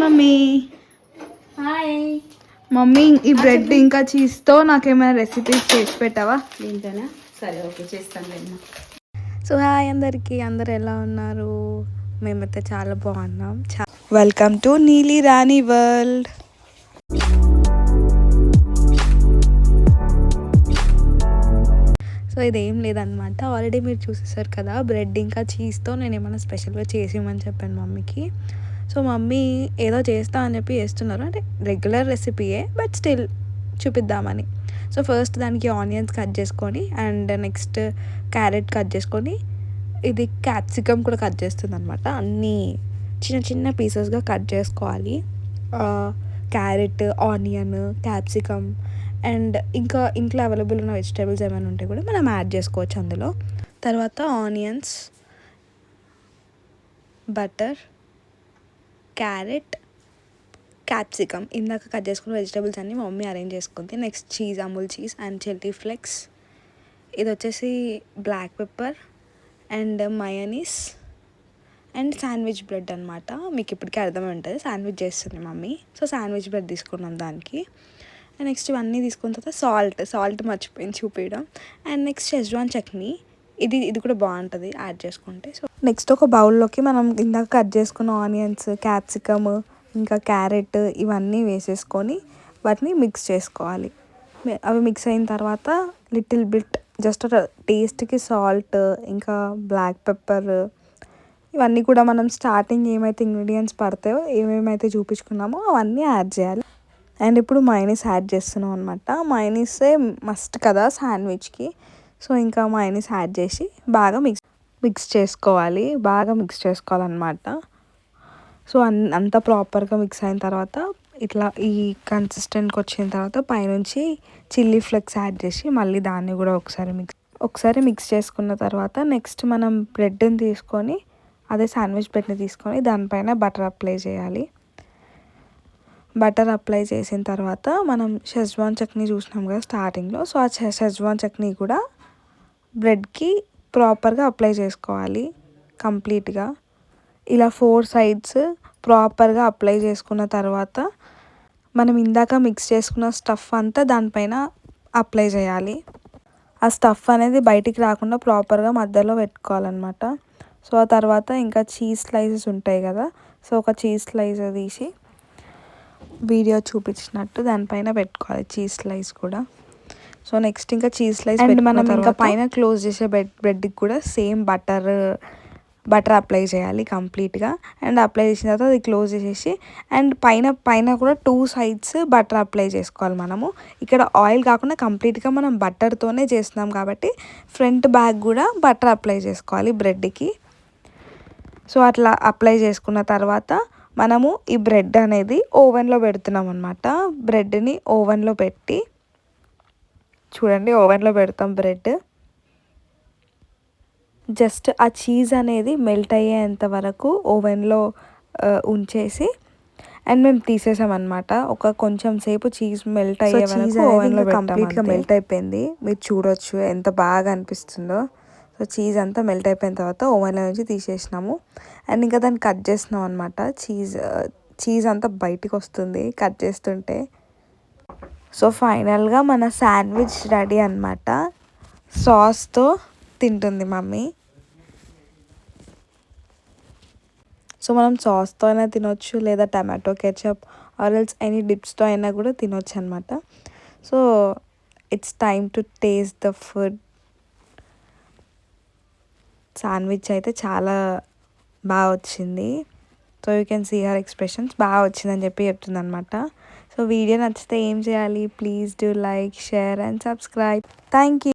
Mummy. Hi mummy, ఈ bread ఇంకా చీజ్తో నాకేమైనా రెసిపీస్ చేసి పెట్టావా? దీంతోనా? సరే ఓకే, చేస్తాను లేమ్మా. సో హాయ్ అందరికీ, అందరు ఎలా ఉన్నారు? మేమైతే చాలా బాగున్నాం. వెల్కమ్ టు నీలి రాణి వరల్డ్. సో ఇదేం లేదనమాట, ఆల్రెడీ మీరు చూసేసారు కదా, బ్రెడ్ ఇంకా చీజ్తో నేను ఏమైనా స్పెషల్గా చేసి ఇవ్వమని చెప్పాను మమ్మీకి. సో మమ్మీ ఏదో చేస్తా అని చెప్పి చేస్తున్నారు, అంటే రెగ్యులర్ రెసిపీయే బట్ స్టిల్ చూపిద్దామని. సో ఫస్ట్ దానికి ఆనియన్స్ కట్ చేసుకొని అండ్ నెక్స్ట్ క్యారెట్ కట్ చేసుకొని, ఇది క్యాప్సికమ్ కూడా కట్ చేస్తుంది అనమాట. అన్నీ చిన్న చిన్న పీసెస్గా కట్ చేసుకోవాలి. క్యారెట్, ఆనియన్, క్యాప్సికమ్ అండ్ ఇంకా ఇంట్లో అవైలబుల్ ఉన్న వెజిటేబుల్స్ ఏమైనా ఉంటే కూడా మనం యాడ్ చేసుకోవచ్చు అందులో. తర్వాత ఆనియన్స్, బటర్, క్యారెట్, క్యాప్సికమ్ ఇందాక కట్ చేసుకున్న వెజిటేబుల్స్ అన్నీ మా మమ్మీ అరేంజ్ చేసుకుంది. Next cheese, Amul cheese and chilli flakes. ఇది వచ్చేసి black pepper and mayonnaise and sandwich bread అనమాట. మీకు ఇప్పటికే అర్థమై ఉంటుంది, శాండ్విచ్ చేస్తుంది మమ్మీ. సో శాండ్విచ్ బ్రెడ్ తీసుకున్నాం దానికి. అండ్ నెక్స్ట్ ఇవన్నీ తీసుకున్న తర్వాత సాల్ట్ మర్చిపోయింది చూపించడం. అండ్ నెక్స్ట్ షెజ్వాన్ చట్నీ, ఇది కూడా బాగుంటుంది యాడ్ చేసుకుంటే. సో నెక్స్ట్ ఒక బౌల్లోకి మనం ఇందాక కట్ చేసుకున్న ఆనియన్స్, క్యాప్సికమ్ ఇంకా క్యారెట్ ఇవన్నీ వేసేసుకొని వాటిని మిక్స్ చేసుకోవాలి. అవి మిక్స్ అయిన తర్వాత లిటిల్ బిట్ జస్ట్ టేస్ట్కి సాల్ట్, ఇంకా బ్లాక్ పెప్పర్, ఇవన్నీ కూడా మనం స్టార్టింగ్ ఏమైతే ఇంగ్రీడియంట్స్ పడతాయో, ఏమేమైతే చూపించుకున్నామో అవన్నీ యాడ్ చేయాలి. అండ్ ఇప్పుడు మయోనీస్ యాడ్ చేస్తున్నాం అనమాట. మయోనీసే మస్ట్ కదా శాండ్విచ్కి. సో ఇంకా మయోనీస్ యాడ్ చేసి బాగా మిక్స్ చేసుకోవాలన్నమాట. సో అంతా ప్రాపర్గా మిక్స్ అయిన తర్వాత ఇట్లా ఈ కన్సిస్టెంట్కి వచ్చిన తర్వాత పైనుంచి చిల్లీ ఫ్లేక్స్ యాడ్ చేసి మళ్ళీ దాన్ని కూడా ఒకసారి మిక్స్ చేసుకున్న తర్వాత నెక్స్ట్ మనం బ్రెడ్ని తీసుకొని, అదే శాండ్విచ్ బ్రెడ్ని తీసుకొని దానిపైన బటర్ అప్లై చేయాలి. బటర్ అప్లై చేసిన తర్వాత మనం షెజ్వాన్ చట్నీ చూసినాం కదా స్టార్టింగ్లో. సో ఆ షెజ్వాన్ చట్నీ కూడా బ్రెడ్కి ప్రాపర్గా అప్లై చేసుకోవాలి కంప్లీట్గా. ఇలా 4 సైడ్స్ ప్రాపర్గా అప్లై చేసుకున్న తర్వాత మనం ఇందాక మిక్స్ చేసుకున్న స్టఫ్ అంతా దానిపైన అప్లై చేయాలి. ఆ స్టఫ్ అనేది బయటికి రాకుండా ప్రాపర్గా మధ్యలో పెట్టుకోవాలన్నమాట. సో ఆ తర్వాత ఇంకా చీజ్ స్లైసెస్ ఉంటాయి కదా, సో ఒక చీజ్ స్లైస్ తీసి వీడియో చూపించినట్టు దానిపైన పెట్టుకోవాలి చీజ్ స్లైస్ కూడా. సో నెక్స్ట్ ఇంకా చీజ్ స్లైస్ అండ్ మనం ఇంకా పైన క్లోజ్ చేసే బ్రెడ్కి కూడా సేమ్ బటర్ అప్లై చేయాలి కంప్లీట్గా. అండ్ అప్లై చేసిన తర్వాత అది క్లోజ్ చేసేసి అండ్ పైన కూడా 2 సైడ్స్ బటర్ అప్లై చేసుకోవాలి మనము. ఇక్కడ ఆయిల్ కాకుండా కంప్లీట్గా మనం బటర్తోనే చేస్తున్నాం కాబట్టి ఫ్రంట్ బ్యాక్ కూడా బటర్ అప్లై చేసుకోవాలి బ్రెడ్కి. సో అట్లా అప్లై చేసుకున్న తర్వాత మనము ఈ బ్రెడ్ అనేది ఓవెన్లో పెడుతున్నాం అనమాట. బ్రెడ్ని ఓవెన్లో పెట్టి చూడండి, ఓవెన్లో పెడతాం బ్రెడ్. జస్ట్ ఆ చీజ్ అనేది మెల్ట్ అయ్యేంత వరకు ఓవెన్లో ఉంచేసి అండ్ మేము తీసేసామన్నమాట. ఒక కొంచెం సేపు చీజ్ మెల్ట్ అయ్యే వరకు ఓవెన్లో కంప్లీట్గా మెల్ట్ అయిపోయింది. మీరు చూడొచ్చు ఎంత బాగా అనిపిస్తుందో. సో చీజ్ అంతా మెల్ట్ అయిపోయిన తర్వాత ఓవెన్లో నుంచి తీసేసినాము అండ్ ఇంకా దాన్ని కట్ చేసినాం అనమాట. చీజ్ అంతా బయటికి వస్తుంది కట్ చేస్తుంటే. సో ఫైనల్గా మన శాండ్విచ్ రెడీ అనమాట. సాస్తో తింటుంది మమ్మీ. సో మనం సాస్తో అయినా తినొచ్చు, లేదా tomato ketchup or else any డిప్స్తో అయినా కూడా తినొచ్చు అనమాట. So it's time to taste the food. Sandwich అయితే చాలా బాగా వచ్చింది. So you can see her expressions, బాగా వచ్చిందని చెప్పి చెప్తుంది అనమాట. సో వీడియో నచ్చితే ఏం చేయాలి, please do like, share and subscribe. Thank you.